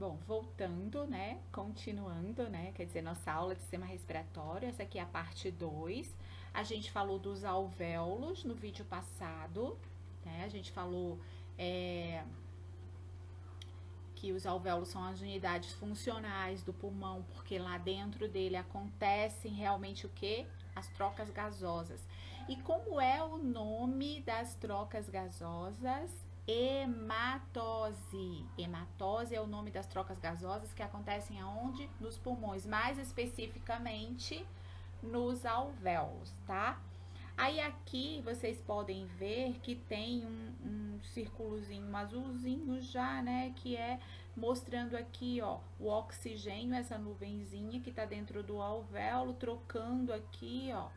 Bom, voltando, né? Continuando, né? Quer dizer, nossa aula de sistema respiratório, essa aqui é a parte 2. A gente falou dos alvéolos no vídeo passado, né? A gente falou que os alvéolos são as unidades funcionais do pulmão, porque lá dentro dele acontecem realmente o quê? As trocas gasosas. E como é o nome das trocas gasosas? Hematose. Hematose é o nome das trocas gasosas que acontecem aonde? Nos pulmões, mais especificamente nos alvéolos, tá? Aí aqui vocês podem ver que tem um círculozinho, um azulzinho já, né? Que é mostrando aqui, ó, o oxigênio, essa nuvenzinha que tá dentro do alvéolo, trocando aqui, ó,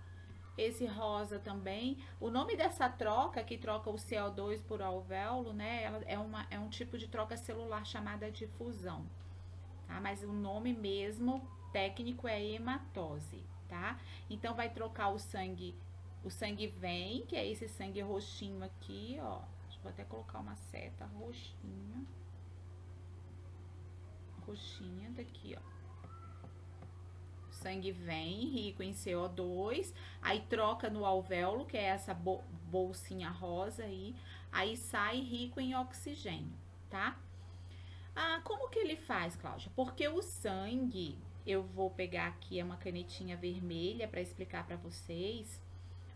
esse rosa também. O nome dessa troca, que troca o CO2 por alvéolo, né? Ela é um tipo de troca celular chamada de fusão, tá? Mas o nome mesmo técnico é hematose, tá? Então vai trocar o sangue vem, que é esse sangue roxinho aqui, ó. Vou até colocar uma seta roxinha daqui, ó. O sangue vem rico em CO2, aí troca no alvéolo, que é essa bolsinha rosa aí sai rico em oxigênio, tá? Ah, como que ele faz, Cláudia? Porque o sangue, eu vou pegar aqui uma canetinha vermelha para explicar para vocês.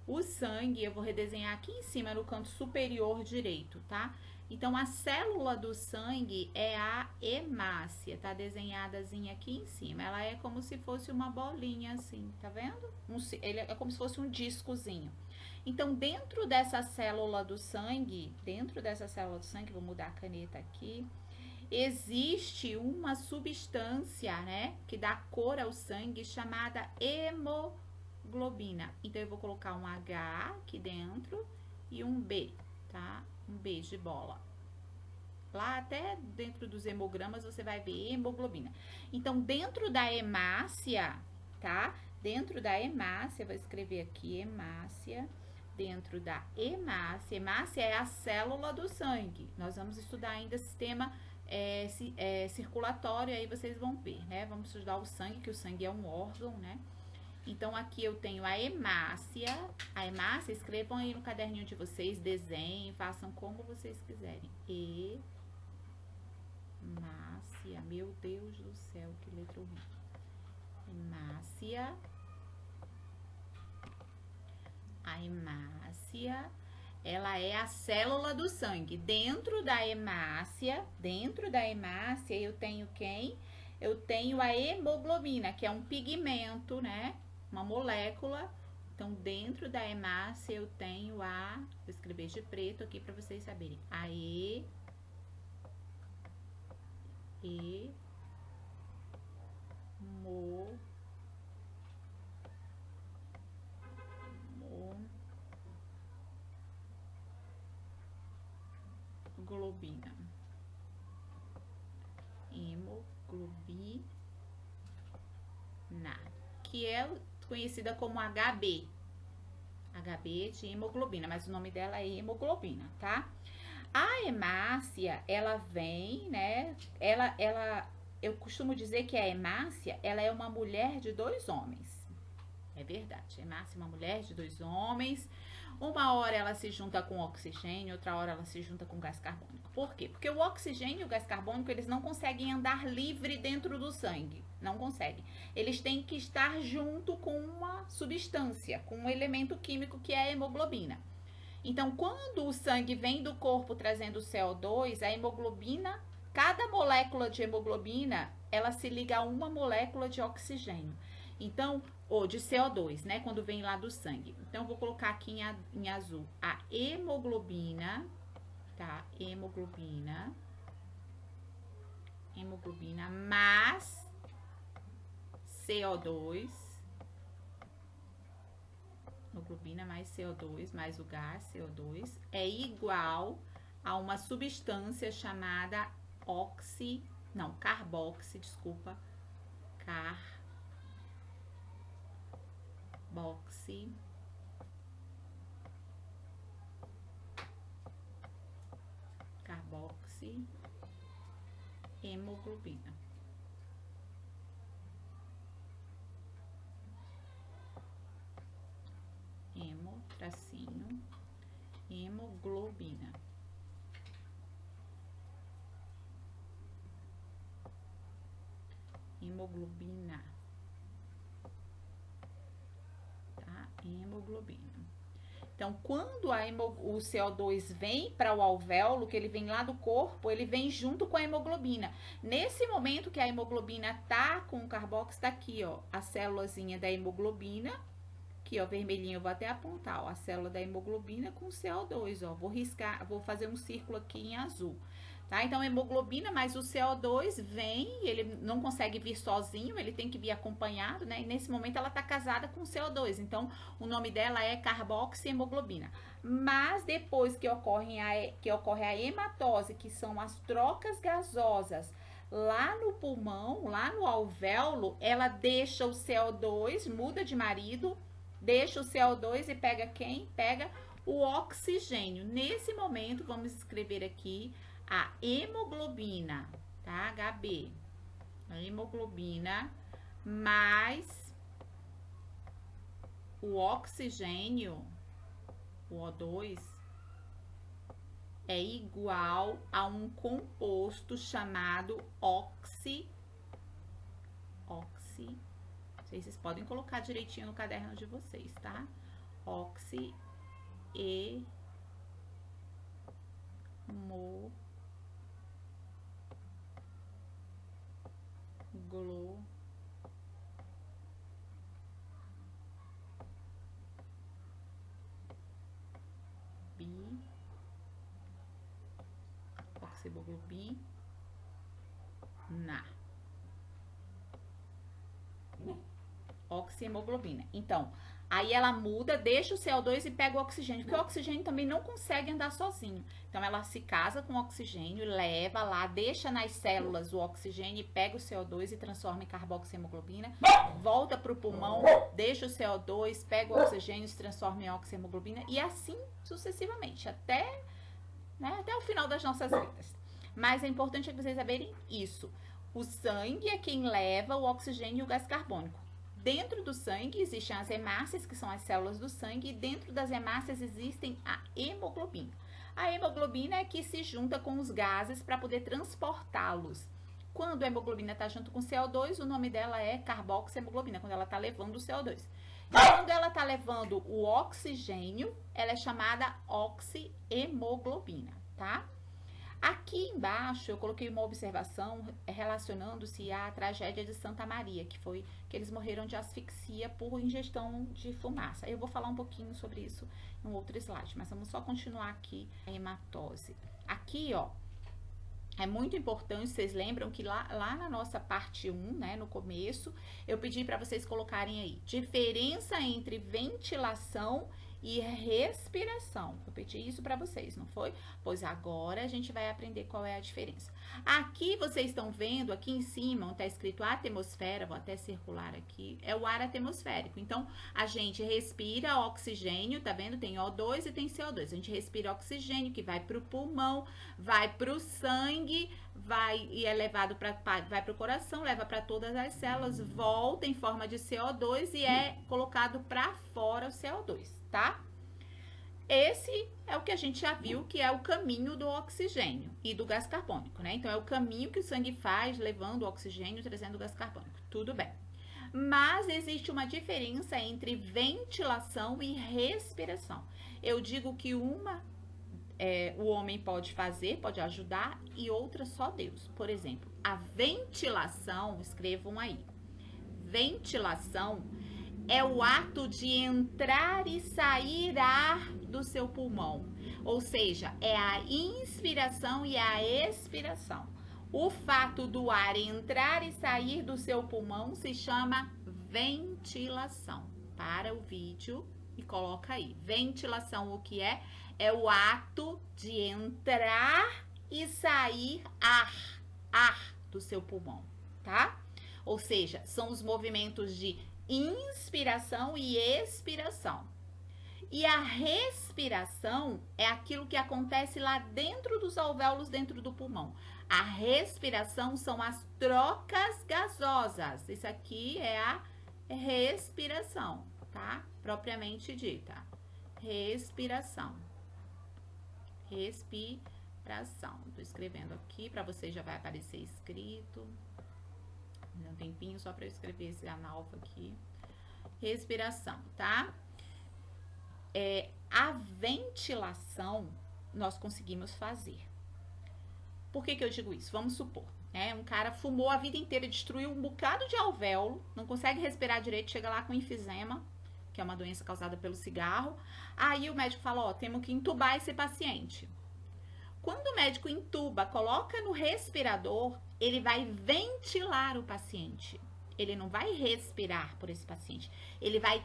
O sangue eu vou redesenhar aqui em cima no canto superior direito, tá? Então a célula do sangue é a hemácia, tá desenhadazinha aqui em cima. Ela é como se fosse uma bolinha assim, tá vendo? Ele é como se fosse um discozinho. Então dentro dessa célula do sangue, vou mudar a caneta aqui, existe uma substância, né, que dá cor ao sangue chamada hemoglobina. Então eu vou colocar um H aqui dentro e um B, tá? Um B de bola. Lá até dentro dos hemogramas você vai ver hemoglobina. Então dentro da hemácia, tá? Dentro da hemácia, vou escrever aqui hemácia. Dentro da hemácia é a célula do sangue. Nós vamos estudar ainda sistema circulatório, aí vocês vão ver, né? Vamos estudar o sangue, que o sangue é um órgão, né? Então, aqui eu tenho a hemácia. A hemácia, escrevam aí no caderninho de vocês, desenhem, façam como vocês quiserem. Hemácia, meu Deus do céu, que letra horrível. Hemácia. A hemácia, ela é a célula do sangue. Dentro da hemácia, eu tenho quem? Eu tenho a hemoglobina, que é um pigmento, né? Uma molécula. Então, dentro da hemácia eu tenho vou escrever de preto aqui para vocês saberem. A hemoglobina. Hemoglobina, que é conhecida como HB. HB de hemoglobina, mas o nome dela é hemoglobina, tá? A hemácia, ela vem, né? Eu costumo dizer que a hemácia, ela é uma mulher de dois homens. É verdade, a hemácia é uma mulher de dois homens. Uma hora ela se junta com oxigênio, outra hora ela se junta com gás carbônico. Por quê? Porque o oxigênio e o gás carbônico, eles não conseguem andar livre dentro do sangue. Não conseguem. Eles têm que estar junto com uma substância, com um elemento químico que é a hemoglobina. Então, quando o sangue vem do corpo trazendo CO2, a hemoglobina, cada molécula de hemoglobina, ela se liga a uma molécula de oxigênio. Então, ou de CO2, né? Quando vem lá do sangue. Então, vou colocar aqui em azul a hemoglobina, tá? Hemoglobina mais CO2. Hemoglobina mais CO2, mais o gás CO2, é igual a uma substância chamada carboxi, desculpa, carboxi hemoglobina. Hemo, tracinho, hemoglobina. Hemoglobina. Tá? Hemoglobina. Então, quando o CO2 vem para o alvéolo, que ele vem lá do corpo, ele vem junto com a hemoglobina. Nesse momento que a hemoglobina tá com o carboxo, tá aqui, ó, a célulazinha da hemoglobina. Aqui, ó, vermelhinho, eu vou até apontar, ó, a célula da hemoglobina com CO2, ó. Vou riscar, vou fazer um círculo aqui em azul. Tá? Então, a hemoglobina mais o CO2 vem, ele não consegue vir sozinho, ele tem que vir acompanhado, né? E nesse momento ela tá casada com o CO2, então o nome dela é carboxihemoglobina. Mas depois que ocorre a hematose, que são as trocas gasosas lá no pulmão, lá no alvéolo, ela deixa o CO2, muda de marido, deixa o CO2 e pega quem? Pega o oxigênio. Nesse momento, vamos escrever aqui a hemoglobina, tá? HB. A hemoglobina mais o oxigênio, o O2, é igual a um composto chamado não sei se vocês podem colocar direitinho no caderno de vocês, tá? Oxihemoglobina. Oxihemoglobina. Então, aí ela muda, deixa o CO2 e pega o oxigênio, porque o oxigênio também não consegue andar sozinho. Então, ela se casa com o oxigênio, leva lá, deixa nas células o oxigênio, pega o CO2 e transforma em carboxihemoglobina, volta para o pulmão, deixa o CO2, pega o oxigênio, se transforma em oxihemoglobina e assim sucessivamente, até o final das nossas vidas. Mas é importante que vocês saberem isso. O sangue é quem leva o oxigênio e o gás carbônico. Dentro do sangue existem as hemácias, que são as células do sangue, e dentro das hemácias existem a hemoglobina. A hemoglobina é que se junta com os gases para poder transportá-los. Quando a hemoglobina está junto com o CO2, o nome dela é carboxihemoglobina, quando ela está levando o CO2. E quando ela está levando o oxigênio, ela é chamada oxihemoglobina, tá? Aqui embaixo eu coloquei uma observação relacionando-se à tragédia de Santa Maria, que foi que eles morreram de asfixia por ingestão de fumaça. Eu vou falar um pouquinho sobre isso em um outro slide, mas vamos só continuar aqui a hematose. Aqui, ó, é muito importante, vocês lembram que lá na nossa parte 1, né, no começo, eu pedi para vocês colocarem aí diferença entre ventilação e respiração. Eu pedi isso para vocês, não foi? Pois agora a gente vai aprender qual é a diferença. Aqui vocês estão vendo, aqui em cima, onde está escrito atmosfera, vou até circular aqui, é o ar atmosférico. Então, a gente respira oxigênio, tá vendo? Tem O2 e tem CO2. A gente respira oxigênio que vai para o pulmão, vai para o sangue, e é levado vai para o coração, leva para todas as células, volta em forma de CO2 e é colocado para fora o CO2, tá? Esse é o que a gente já viu que é o caminho do oxigênio e do gás carbônico, né? Então, é o caminho que o sangue faz, levando o oxigênio, trazendo o gás carbônico. Tudo bem. Mas existe uma diferença entre ventilação e respiração. Eu digo que uma o homem pode fazer, pode ajudar, e outra só Deus. Por exemplo, a ventilação, escrevam aí. Ventilação é o ato de entrar e sair ar do seu pulmão. Ou seja, é a inspiração e a expiração. O fato do ar entrar e sair do seu pulmão se chama ventilação. Para o vídeo e coloca aí. Ventilação, o que é? É o ato de entrar e sair ar do seu pulmão, tá? Ou seja, são os movimentos de inspiração e expiração. E a respiração é aquilo que acontece lá dentro dos alvéolos, dentro do pulmão. A respiração são as trocas gasosas. Isso aqui é a respiração, tá? Propriamente dita. Respiração. Respiração. Tô escrevendo aqui, para você já vai aparecer escrito. Dá um tempinho só para eu escrever esse analfa aqui. Respiração, tá? A ventilação nós conseguimos fazer. Por que eu digo isso? Vamos supor, né? Um cara fumou a vida inteira, destruiu um bocado de alvéolo, não consegue respirar direito, chega lá com enfisema, que é uma doença causada pelo cigarro. Aí o médico fala, ó, temos que entubar esse paciente. Quando o médico entuba, coloca no respirador, ele vai ventilar o paciente. Ele não vai respirar por esse paciente. Ele vai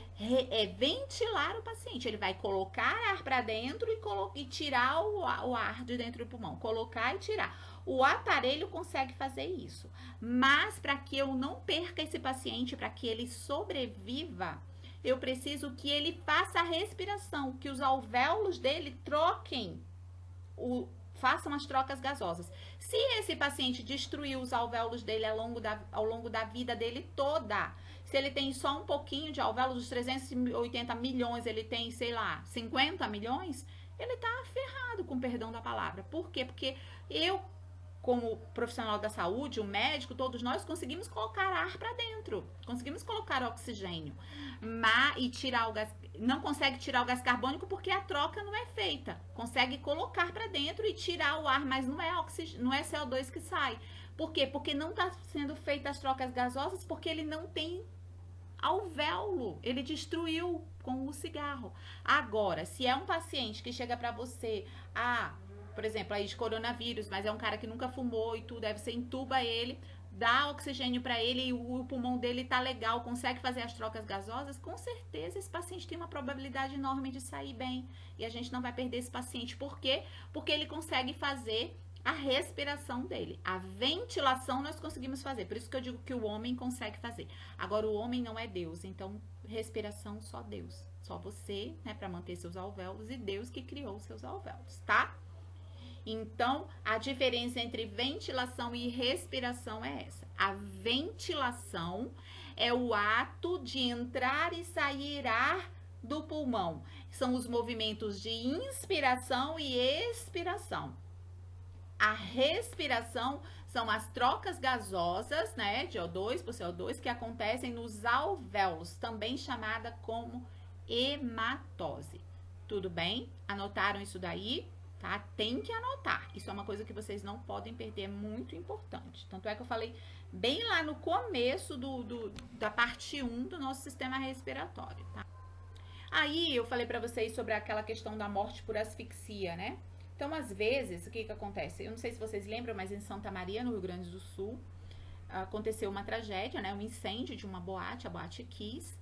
ventilar o paciente. Ele vai colocar ar para dentro e tirar o ar de dentro do pulmão. Colocar e tirar. O aparelho consegue fazer isso. Mas para que eu não perca esse paciente, para que ele sobreviva, eu preciso que ele faça a respiração, que os alvéolos dele troquem façam as trocas gasosas. Se esse paciente destruiu os alvéolos dele ao longo da vida dele toda, se ele tem só um pouquinho de alvéolos, dos 380 milhões, ele tem, sei lá, 50 milhões, ele tá ferrado, com perdão da palavra. Por quê? Porque eu, como profissional da saúde, o médico, todos nós conseguimos colocar ar para dentro, conseguimos colocar oxigênio, e tirar o gás, não consegue tirar o gás carbônico porque a troca não é feita. Consegue colocar para dentro e tirar o ar, mas não é oxigênio, não é CO2 que sai. Por quê? Porque não está sendo feitas as trocas gasosas, porque ele não tem alvéolo, ele destruiu com o cigarro. Agora, se é um paciente que chega para você, por exemplo, aí de coronavírus, mas é um cara que nunca fumou e tudo, aí você entuba ele, dá oxigênio para ele e o pulmão dele tá legal, consegue fazer as trocas gasosas, com certeza esse paciente tem uma probabilidade enorme de sair bem. E a gente não vai perder esse paciente. Por quê? Porque ele consegue fazer a respiração dele. A ventilação nós conseguimos fazer. Por isso que eu digo que o homem consegue fazer. Agora, o homem não é Deus. Então, respiração só Deus. Só você, né, para manter seus alvéolos, e Deus que criou seus alvéolos, tá? Então, a diferença entre ventilação e respiração é essa. A ventilação é o ato de entrar e sair ar do pulmão. São os movimentos de inspiração e expiração. A respiração são as trocas gasosas, né, de O2 por CO2, que acontecem nos alvéolos, também chamada como hematose. Tudo bem? Anotaram isso daí? Tá? Tem que anotar. Isso é uma coisa que vocês não podem perder, é muito importante. Tanto é que eu falei bem lá no começo da parte 1 do nosso sistema respiratório, tá? Aí eu falei pra vocês sobre aquela questão da morte por asfixia, né? Então, às vezes, o que acontece? Eu não sei se vocês lembram, mas em Santa Maria, no Rio Grande do Sul, aconteceu uma tragédia, né? Um incêndio de uma boate, a Boate Kiss.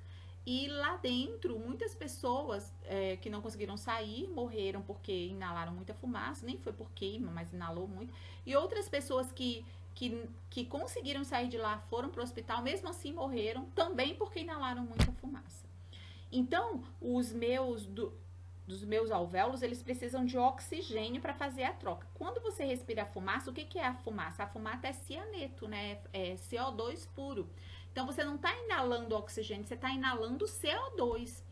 E lá dentro, muitas pessoas que não conseguiram sair morreram porque inalaram muita fumaça, nem foi por queima, mas inalou muito. E outras pessoas que conseguiram sair de lá foram para o hospital, mesmo assim morreram, também porque inalaram muita fumaça. Então, dos meus alvéolos, eles precisam de oxigênio para fazer a troca. Quando você respira a fumaça, o que é a fumaça? A fumaça é cianeto, né? É CO2 puro. Então, você não está inalando oxigênio, você está inalando CO2,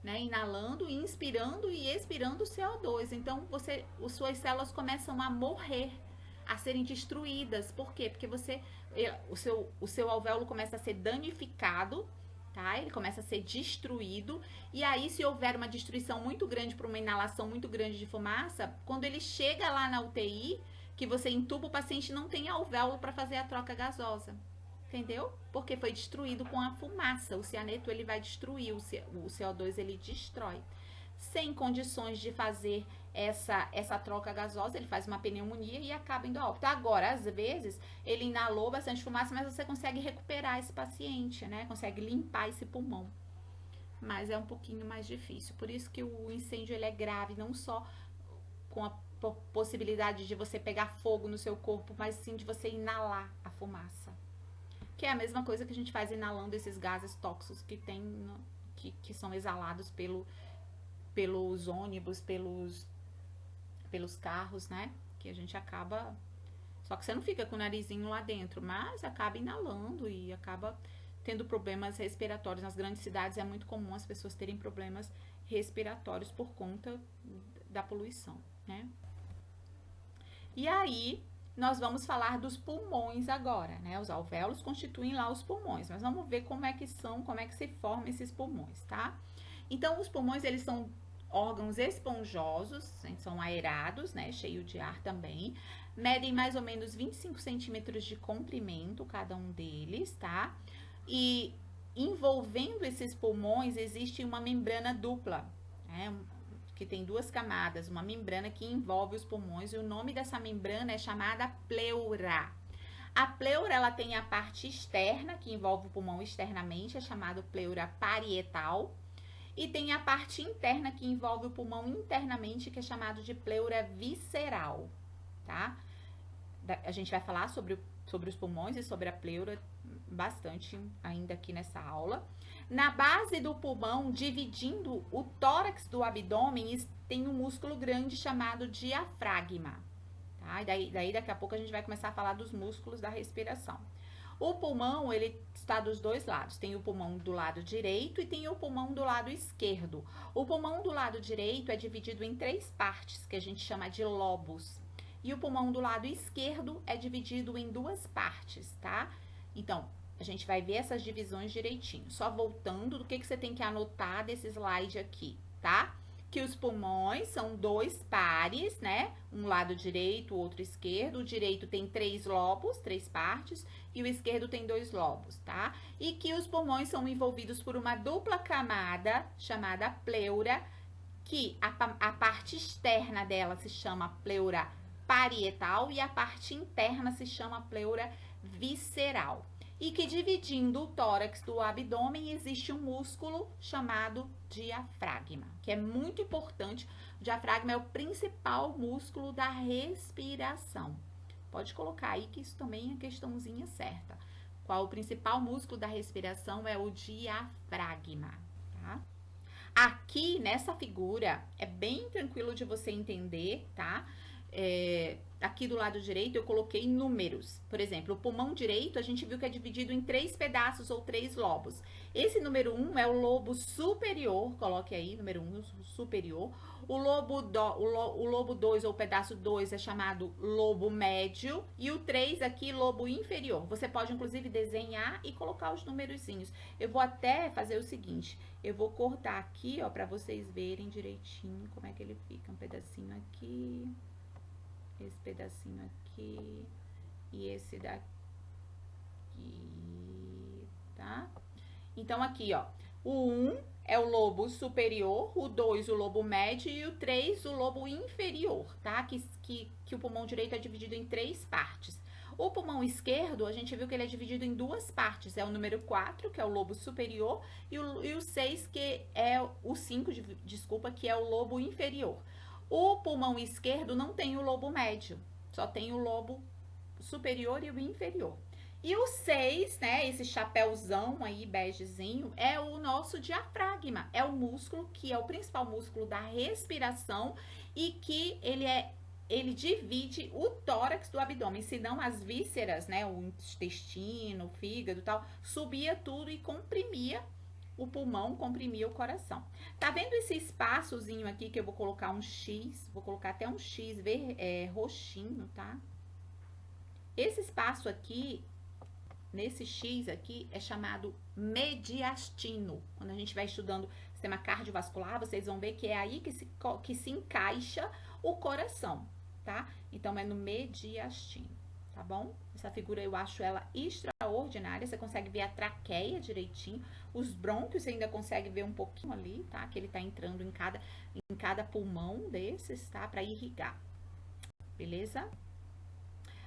né? Inalando, inspirando e expirando CO2. Então, as suas células começam a morrer, a serem destruídas. Por quê? Porque o seu alvéolo começa a ser danificado, tá? Ele começa a ser destruído. E aí, se houver uma destruição muito grande por uma inalação muito grande de fumaça, quando ele chega lá na UTI, que você entuba, o paciente não tem alvéolo para fazer a troca gasosa. Entendeu? Porque foi destruído com a fumaça. O cianeto, ele vai destruir, o CO2 ele destrói. Sem condições de fazer essa troca gasosa, ele faz uma pneumonia e acaba indo a óbito. Agora, às vezes, ele inalou bastante fumaça, mas você consegue recuperar esse paciente, né? Consegue limpar esse pulmão. Mas é um pouquinho mais difícil. Por isso que o incêndio, ele é grave, não só com a possibilidade de você pegar fogo no seu corpo, mas sim de você inalar a fumaça. Que é a mesma coisa que a gente faz inalando esses gases tóxicos que são exalados pelos ônibus, pelos carros, né? Que a gente acaba... Só que você não fica com o narizinho lá dentro, mas acaba inalando e acaba tendo problemas respiratórios. Nas grandes cidades é muito comum as pessoas terem problemas respiratórios por conta da poluição, né? E aí, nós vamos falar dos pulmões agora, né? Os alvéolos constituem lá os pulmões, mas vamos ver como é que se formam esses pulmões, tá? Então, os pulmões, eles são órgãos esponjosos, são aerados, né? Cheio de ar também. Medem mais ou menos 25 centímetros de comprimento, cada um deles, tá? E envolvendo esses pulmões existe uma membrana dupla, né? Que tem duas camadas, uma membrana que envolve os pulmões, e o nome dessa membrana é chamada pleura. A pleura, ela tem a parte externa, que envolve o pulmão externamente, é chamado pleura parietal, e tem a parte interna, que envolve o pulmão internamente, que é chamado de pleura visceral, tá? A gente vai falar sobre os pulmões e sobre a pleura bastante ainda aqui nessa aula. Na base do pulmão, dividindo o tórax do abdômen, tem um músculo grande chamado diafragma. Tá? E daí daqui a pouco a gente vai começar a falar dos músculos da respiração. O pulmão, ele está dos dois lados. Tem o pulmão do lado direito e tem o pulmão do lado esquerdo. O pulmão do lado direito é dividido em 3 partes, que a gente chama de lobos. E o pulmão do lado esquerdo é dividido em 2 partes, tá? Então, a gente vai ver essas divisões direitinho. Só voltando, do que você tem que anotar desse slide aqui, tá? Que os pulmões são 2 pares, né? Um lado direito, o outro esquerdo. O direito tem 3 lobos, 3 partes, e o esquerdo tem 2 lobos, tá? E que os pulmões são envolvidos por uma dupla camada chamada pleura, que a parte externa dela se chama pleura parietal e a parte interna se chama pleura visceral. E que dividindo o tórax do abdômen existe um músculo chamado diafragma, que é muito importante. O diafragma é o principal músculo da respiração. Pode colocar aí que isso também é questãozinha certa. Qual o principal músculo da respiração? É o diafragma, tá? Aqui nessa figura é bem tranquilo de você entender, tá? Aqui do lado direito eu coloquei números. Por exemplo, o pulmão direito a gente viu que é dividido em 3 pedaços ou 3 lobos. Esse número 1 é o lobo superior, coloque aí, número 1, superior. O lobo 2 ou pedaço 2 é chamado lobo médio. E o 3 aqui, lobo inferior. Você pode inclusive desenhar e colocar os numerozinhos. Eu vou até fazer o seguinte, eu vou cortar aqui, ó, pra vocês verem direitinho como é que ele fica. Um pedacinho aqui, esse pedacinho aqui e esse daqui, tá? Então, aqui, ó, o 1 é o lobo superior, o 2 o lobo médio e o 3 o lobo inferior, tá? Que o pulmão direito é dividido em 3 partes. O pulmão esquerdo, a gente viu que ele é dividido em 2 partes. É o número 4, que é o lobo superior, e o 6, que é o 5, desculpa, que é o lobo inferior. O pulmão esquerdo não tem o lobo médio, só tem o lobo superior e o inferior. E o 6, né, esse chapéuzão aí, begezinho, é o nosso diafragma. É o músculo que é o principal músculo da respiração e que ele divide o tórax do abdômen, senão as vísceras, né, o intestino, o fígado e tal, subia tudo e comprimia o pulmão, comprimia o coração. Tá vendo esse espaçozinho aqui que eu vou colocar um X, vou colocar até um X roxinho, tá? Esse espaço aqui, nesse X aqui, é chamado mediastino. Quando a gente vai estudando sistema cardiovascular, vocês vão ver que é aí que se encaixa o coração, tá? Então, é no mediastino, tá bom? Essa figura eu acho ela extraordinária, você consegue ver a traqueia direitinho, os brônquios você ainda consegue ver um pouquinho ali, tá? Que ele tá entrando em cada pulmão desses, tá? Pra irrigar, beleza?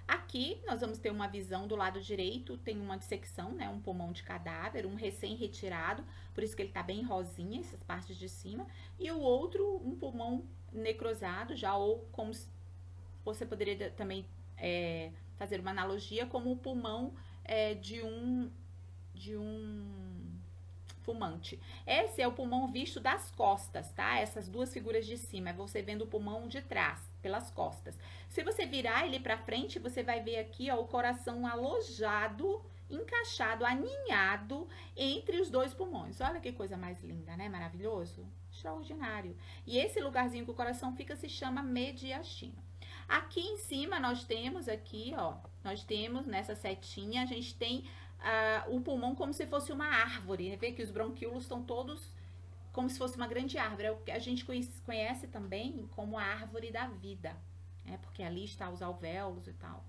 Aqui nós vamos ter uma visão do lado direito, tem uma dissecção, né? Um pulmão de cadáver, um recém-retirado, por isso que ele tá bem rosinha, essas partes de cima. E o outro, um pulmão necrosado já, ou como você poderia também fazer uma analogia como o pulmão de um fumante. Esse é o pulmão visto das costas, tá? Essas duas figuras de cima, é você vendo o pulmão de trás, pelas costas. Se você virar ele para frente, você vai ver aqui, ó, o coração alojado, encaixado, aninhado entre os dois pulmões. Olha que coisa mais linda, né? Maravilhoso? Extraordinário. E esse lugarzinho que o coração fica se chama mediastino. Aqui em cima nós temos aqui, ó, nós temos nessa setinha, a gente tem o pulmão como se fosse uma árvore. Vê que os bronquíolos estão todos como se fosse uma grande árvore. É o que a gente conhece também como a árvore da vida, né? Porque ali está os alvéolos e tal.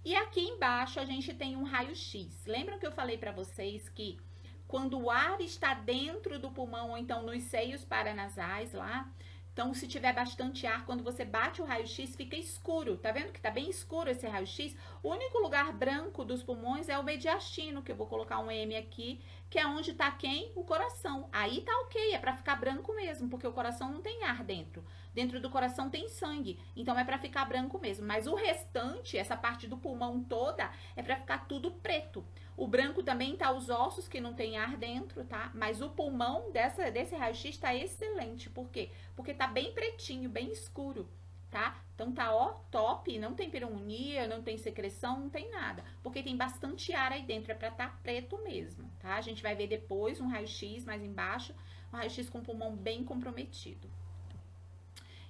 E aqui embaixo a gente tem um raio-x. Lembram que eu falei para vocês que quando o ar está dentro do pulmão, ou então nos seios paranasais lá, então se tiver bastante ar, quando você bate o raio-x, fica escuro. Tá vendo que tá bem escuro esse raio-x? O único lugar branco dos pulmões é o mediastino, que eu vou colocar um M aqui, que é onde tá quem? O coração. Aí tá ok, é para ficar branco mesmo, porque o coração não tem ar dentro. Dentro do coração tem sangue, então é para ficar branco mesmo. Mas o restante, essa parte do pulmão toda, é para ficar tudo preto. O branco também tá os ossos que não tem ar dentro, tá? Mas o pulmão desse raio-x tá excelente. Por quê? Porque tá bem pretinho, bem escuro, tá? Então tá, ó, top, não tem pneumonia, não tem secreção, não tem nada. Porque tem bastante ar aí dentro, é pra tá preto mesmo, tá? A gente vai ver depois um raio-x mais embaixo, um raio-x com o pulmão bem comprometido.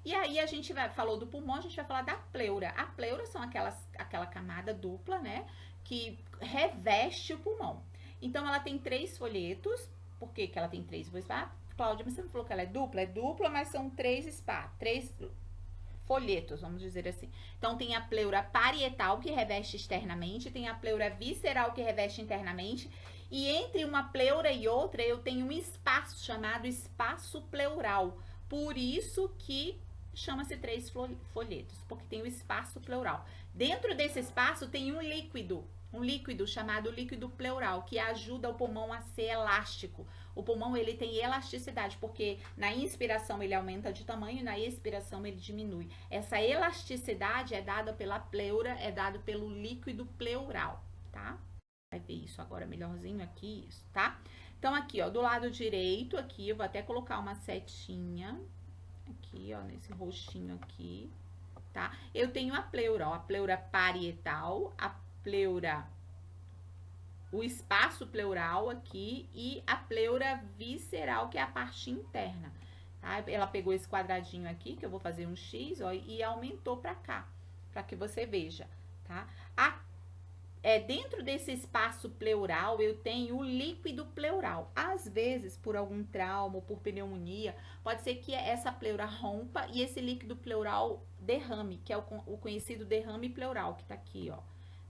E aí a gente falou do pulmão, a gente vai falar da pleura. A pleura são aquela camada dupla, né, que reveste o pulmão. Então ela tem 3 folhetos. Por que ela tem 3? Vou explicar. Cláudia, mas você não falou que ela é dupla? É dupla, mas são 3 folhetos, vamos dizer assim. Então tem a pleura parietal, que reveste externamente, tem a pleura visceral, que reveste internamente, e entre uma pleura e outra eu tenho um espaço chamado espaço pleural. Por isso que chama-se 3 folhetos, porque tem o espaço pleural. Dentro desse espaço tem um líquido chamado líquido pleural, que ajuda o pulmão a ser elástico. O pulmão, ele tem elasticidade, porque na inspiração ele aumenta de tamanho e na expiração ele diminui. Essa elasticidade é dada pela pleura, é dado pelo líquido pleural, tá? Vai ver isso agora melhorzinho aqui, isso, tá? Então aqui, ó, do lado direito, aqui, eu vou até colocar uma setinha, aqui, ó, nesse roxinho aqui, tá? Eu tenho a pleura, ó, a pleura parietal, a pleura, o espaço pleural aqui e a pleura visceral, que é a parte interna, tá? Ela pegou esse quadradinho aqui, que eu vou fazer um X, ó, e aumentou pra cá, pra que você veja, tá? Dentro desse espaço pleural, eu tenho o líquido pleural. Às vezes, por algum trauma ou por pneumonia, pode ser que essa pleura rompa e esse líquido pleural derrame, que é o conhecido derrame pleural, que tá aqui, ó.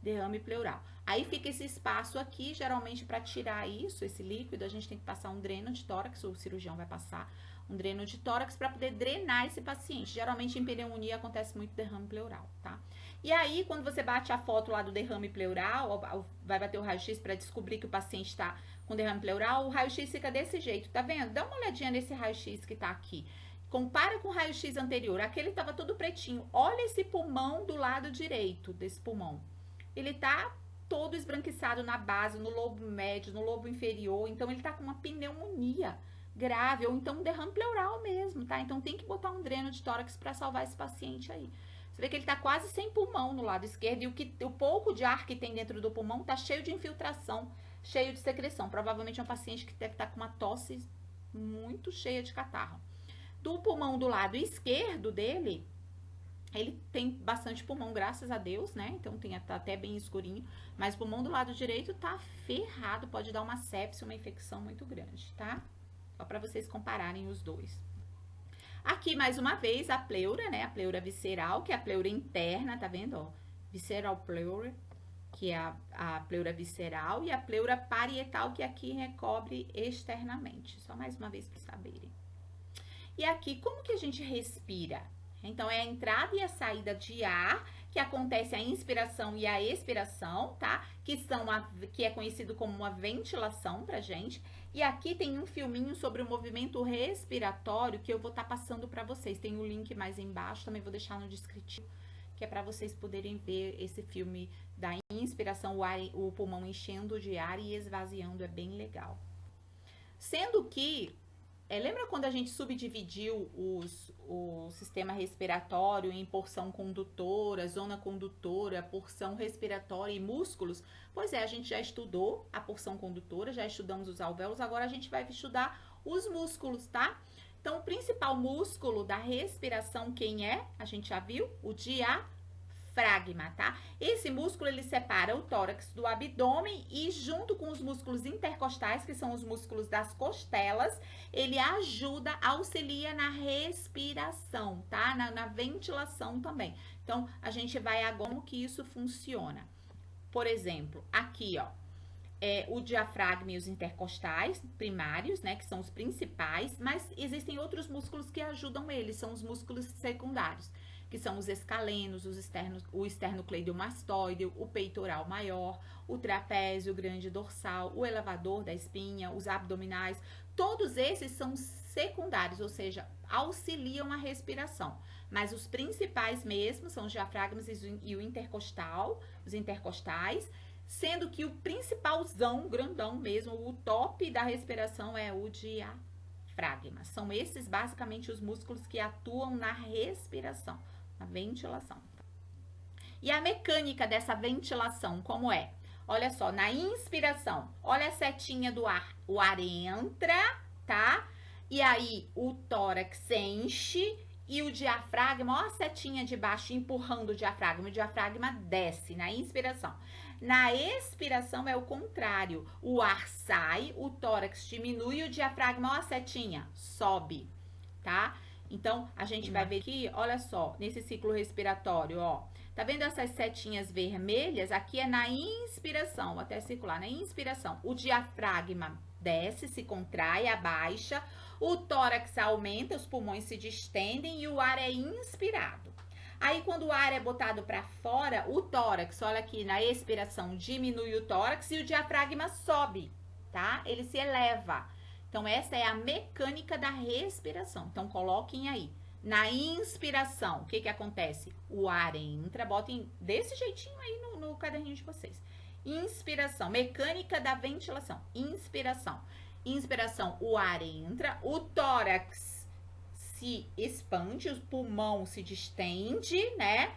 Derrame pleural. Aí fica esse espaço aqui, geralmente para tirar isso, esse líquido, a gente tem que passar um dreno de tórax, o cirurgião vai passar um dreno de tórax para poder drenar esse paciente. Geralmente em pneumonia acontece muito derrame pleural, tá? E aí, quando você bate a foto lá do derrame pleural, vai bater o raio-x para descobrir que o paciente está com derrame pleural, o raio-x fica desse jeito, tá vendo? Dá uma olhadinha nesse raio-x que tá aqui. Compara com o raio-x anterior, aquele tava todo pretinho. Olha esse pulmão do lado direito desse pulmão. Ele tá todo esbranquiçado na base, no lobo médio, no lobo inferior, então ele tá com uma pneumonia grave, ou então um derrame pleural mesmo, tá? Então tem que botar um dreno de tórax para salvar esse paciente aí. Você vê que ele tá quase sem pulmão no lado esquerdo e o pouco de ar que tem dentro do pulmão tá cheio de infiltração, cheio de secreção. Provavelmente é um paciente que deve estar com uma tosse muito cheia de catarro. Do pulmão do lado esquerdo dele, ele tem bastante pulmão, graças a Deus, né? Então tá até bem escurinho. Mas o pulmão do lado direito tá ferrado, pode dar uma sepse, uma infecção muito grande, tá? Só para vocês compararem os dois. Aqui, mais uma vez, a pleura, né? A pleura visceral, que é a pleura interna, tá vendo, ó? Visceral pleura, que é a pleura visceral, e a pleura parietal, que aqui recobre externamente. Só mais uma vez para saberem. E aqui, como que a gente respira? Então, é a entrada e a saída de ar, que acontece a inspiração e a expiração, tá? Que é conhecido como uma ventilação pra gente. E aqui tem um filminho sobre o movimento respiratório que eu vou estar passando pra vocês. Tem o link mais embaixo, também vou deixar no descritivo, que é pra vocês poderem ver esse filme da inspiração, o pulmão enchendo de ar e esvaziando, é bem legal. Sendo que, lembra quando a gente subdividiu o sistema respiratório em porção condutora, zona condutora, porção respiratória e músculos? Pois é, a gente já estudou a porção condutora, já estudamos os alvéolos, agora a gente vai estudar os músculos, tá? Então, o principal músculo da respiração, quem é? A gente já viu? O diafragma, tá? Esse músculo, ele separa o tórax do abdômen e junto com os músculos intercostais, que são os músculos das costelas, ele ajuda, auxilia na respiração, tá? Na ventilação também. Então, a gente vai agora como que isso funciona. Por exemplo, aqui, ó, o diafragma e os intercostais primários, né, que são os principais, mas existem outros músculos que ajudam eles, são os músculos secundários, que são os escalenos, o esternocleidomastoide, o peitoral maior, o trapézio grande dorsal, o elevador da espinha, os abdominais, todos esses são secundários, ou seja, auxiliam a respiração. Mas os principais mesmo são os diafragmas e o intercostal, os intercostais, sendo que o principalzão, grandão mesmo, o top da respiração é o diafragma. São esses basicamente os músculos que atuam na respiração, na ventilação. E a mecânica dessa ventilação, como é? Olha só, na inspiração, olha a setinha do ar. O ar entra, tá? E aí o tórax enche e o diafragma, ó a setinha de baixo empurrando o diafragma desce na inspiração. Na expiração é o contrário, o ar sai, o tórax diminui e o diafragma, ó a setinha, sobe, tá? Então, a gente vai ver aqui, olha só, nesse ciclo respiratório, ó, tá vendo essas setinhas vermelhas? Aqui é na inspiração, vou até circular, na inspiração, o diafragma desce, se contrai, abaixa, o tórax aumenta, os pulmões se distendem e o ar é inspirado. Aí, quando o ar é botado para fora, o tórax, olha aqui, na expiração, diminui o tórax e o diafragma sobe, tá? Ele se eleva. Então, essa é a mecânica da respiração. Então, coloquem aí. Na inspiração, o que que acontece? O ar entra, botem desse jeitinho aí no caderninho de vocês. Inspiração, mecânica da ventilação. Inspiração. Inspiração, o ar entra, o tórax se expande, o pulmão se distende, né?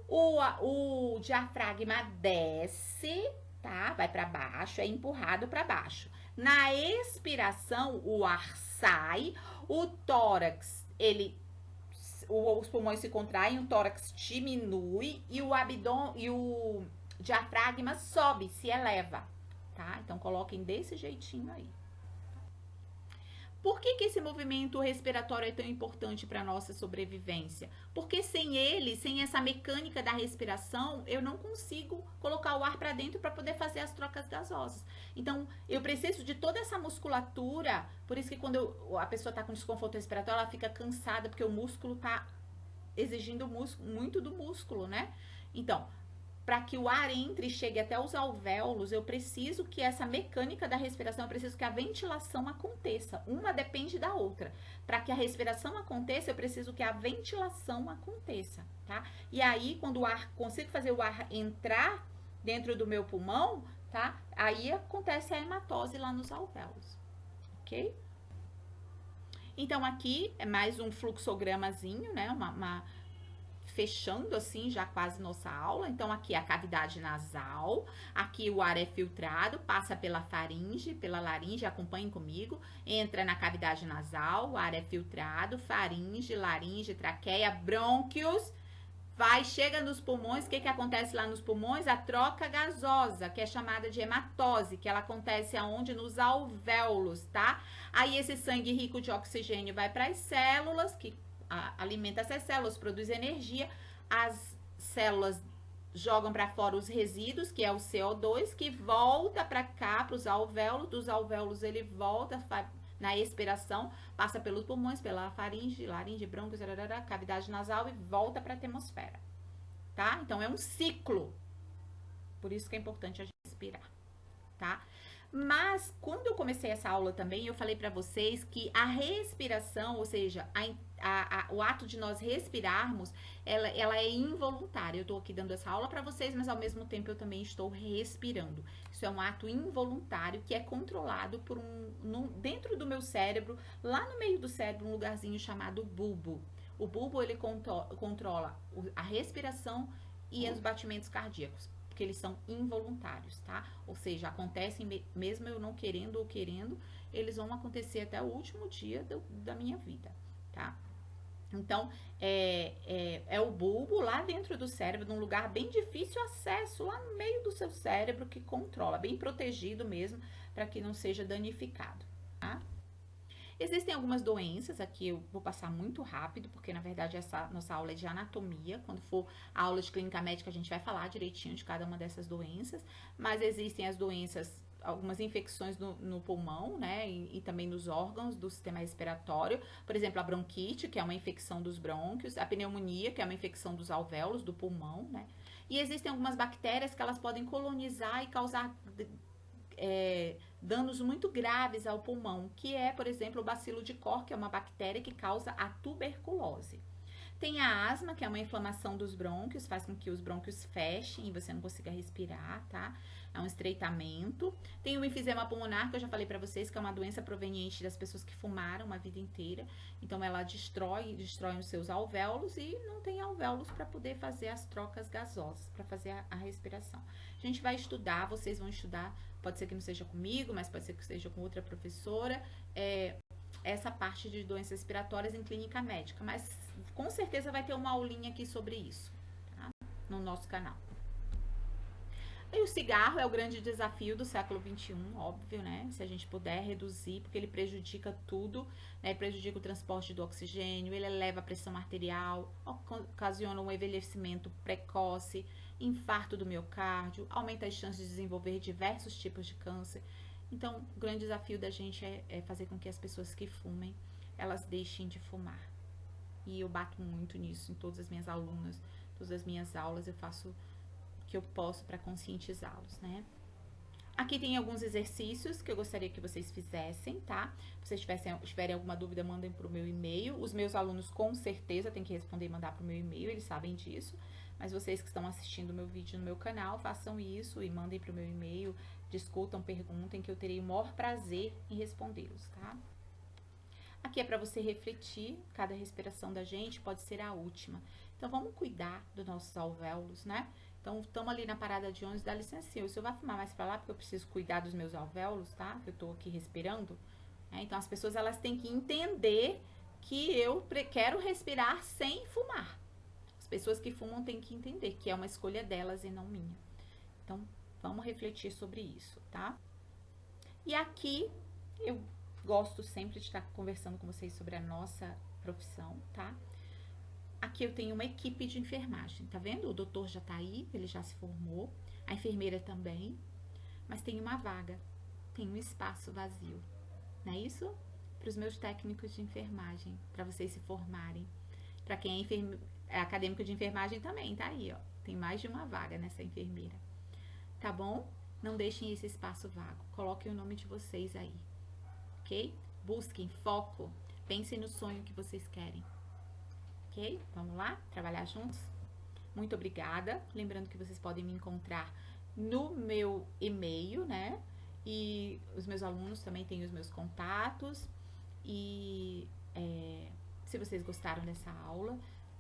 O diafragma desce, tá? Vai para baixo, é empurrado para baixo. Na expiração, o ar sai, o tórax, os pulmões se contraem, o tórax diminui e o abdômen e o diafragma sobe, se eleva, tá? Então, coloquem desse jeitinho aí. Por que esse movimento respiratório é tão importante para a nossa sobrevivência? Porque sem ele, sem essa mecânica da respiração, eu não consigo colocar o ar para dentro para poder fazer as trocas gasosas. Então, eu preciso de toda essa musculatura, por isso que quando a pessoa está com desconforto respiratório, ela fica cansada, porque o músculo está exigindo muito do músculo, né? Então, para que o ar entre e chegue até os alvéolos, eu preciso que essa mecânica da respiração, eu preciso que a ventilação aconteça. Uma depende da outra. Para que a respiração aconteça, eu preciso que a ventilação aconteça, tá? E aí, quando o ar, consigo fazer o ar entrar dentro do meu pulmão, tá? Aí acontece a hematose lá nos alvéolos, ok? Então, aqui é mais um fluxogramazinho, né? Fechando assim já quase nossa aula. Então, aqui a cavidade nasal, aqui o ar é filtrado, passa pela faringe, pela laringe, acompanhem comigo, entra na cavidade nasal, o ar é filtrado, faringe, laringe, traqueia, brônquios, chega nos pulmões. O que acontece lá nos pulmões? A troca gasosa, que é chamada de hematose, que ela acontece aonde? Nos alvéolos, tá? Aí esse sangue rico de oxigênio vai para as células, que alimenta essas células, produz energia, as células jogam para fora os resíduos, que é o CO2, que volta para cá, para os alvéolos, dos alvéolos ele volta na expiração, passa pelos pulmões, pela faringe, laringe, brônquios, cavidade nasal e volta para a atmosfera, tá? Então, é um ciclo, por isso que é importante a gente respirar, tá? Mas, quando eu comecei essa aula também, eu falei para vocês que a respiração, ou seja, o ato de nós respirarmos, ela é involuntária. Eu tô aqui dando essa aula para vocês, mas ao mesmo tempo eu também estou respirando. Isso é um ato involuntário que é controlado por dentro do meu cérebro, lá no meio do cérebro, um lugarzinho chamado bulbo. O bulbo, ele controla a respiração e os batimentos cardíacos, porque eles são involuntários, tá? Ou seja, acontecem mesmo eu não querendo ou querendo, eles vão acontecer até o último dia da minha vida, tá? Então, é o bulbo lá dentro do cérebro, num lugar bem difícil acesso, lá no meio do seu cérebro, que controla, bem protegido mesmo, para que não seja danificado, tá? Existem algumas doenças, aqui eu vou passar muito rápido, porque na verdade essa nossa aula é de anatomia. Quando for a aula de clínica médica, a gente vai falar direitinho de cada uma dessas doenças. Mas existem as doenças, algumas infecções no pulmão, né? E também nos órgãos do sistema respiratório. Por exemplo, a bronquite, que é uma infecção dos brônquios. A pneumonia, que é uma infecção dos alvéolos do pulmão, né? E existem algumas bactérias que elas podem colonizar e causar danos muito graves ao pulmão, que é, por exemplo, o bacilo de Koch, que é uma bactéria que causa a tuberculose. Tem a asma, que é uma inflamação dos brônquios, faz com que os brônquios fechem e você não consiga respirar, tá? É um estreitamento. Tem o enfisema pulmonar, que eu já falei pra vocês, que é uma doença proveniente das pessoas que fumaram uma vida inteira. Então, ela destrói os seus alvéolos e não tem alvéolos para poder fazer as trocas gasosas, para fazer a respiração. A gente vai estudar, vocês vão estudar, pode ser que não seja comigo, mas pode ser que seja com outra professora, essa parte de doenças respiratórias em clínica médica, mas com certeza vai ter uma aulinha aqui sobre isso, tá? No nosso canal. E o cigarro é o grande desafio do século XXI, óbvio, né? Se a gente puder reduzir, porque ele prejudica tudo, né? Ele prejudica o transporte do oxigênio, ele eleva a pressão arterial, ocasiona um envelhecimento precoce, infarto do miocárdio, aumenta as chances de desenvolver diversos tipos de câncer. Então, o grande desafio da gente é fazer com que as pessoas que fumem, elas deixem de fumar. E eu bato muito nisso em todas as minhas alunas, todas as minhas aulas, eu faço o que eu posso para conscientizá-los, né? Aqui tem alguns exercícios que eu gostaria que vocês fizessem, tá? Se vocês tiverem alguma dúvida, mandem pro meu e-mail. Os meus alunos com certeza têm que responder e mandar pro meu e-mail, eles sabem disso. Mas vocês que estão assistindo o meu vídeo no meu canal, façam isso e mandem pro meu e-mail, discutam, perguntem, que eu terei o maior prazer em respondê-los, tá? Aqui é para você refletir, cada respiração da gente pode ser a última. Então, vamos cuidar dos nossos alvéolos, né? Então, estamos ali na parada de ônibus, dá licença, o senhor vai fumar mais pra lá, porque eu preciso cuidar dos meus alvéolos, tá? Que eu tô aqui respirando. Então, as pessoas, elas têm que entender que eu quero respirar sem fumar. As pessoas que fumam têm que entender que é uma escolha delas e não minha. Então, vamos refletir sobre isso, tá? E aqui, eu gosto sempre de estar conversando com vocês sobre a nossa profissão, tá? Aqui eu tenho uma equipe de enfermagem, tá vendo? O doutor já tá aí, ele já se formou, a enfermeira também, mas tem uma vaga, tem um espaço vazio, não é isso? Para os meus técnicos de enfermagem, para vocês se formarem. Para quem é acadêmico de enfermagem também, tá aí, ó. Tem mais de uma vaga nessa enfermeira, tá bom? Não deixem esse espaço vago, coloquem o nome de vocês aí, ok? Busquem foco, pensem no sonho que vocês querem. Ok? Vamos lá? Trabalhar juntos? Muito obrigada. Lembrando que vocês podem me encontrar no meu e-mail, né? E os meus alunos também têm os meus contatos. E se vocês gostaram dessa aula,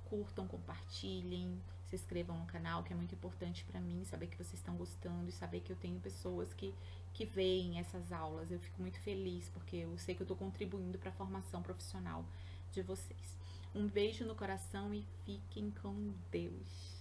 curtam, compartilhem, se inscrevam no canal, que é muito importante para mim, saber que vocês estão gostando e saber que eu tenho pessoas que veem essas aulas. Eu fico muito feliz, porque eu sei que eu estou contribuindo para a formação profissional de vocês. Um beijo no coração e fiquem com Deus.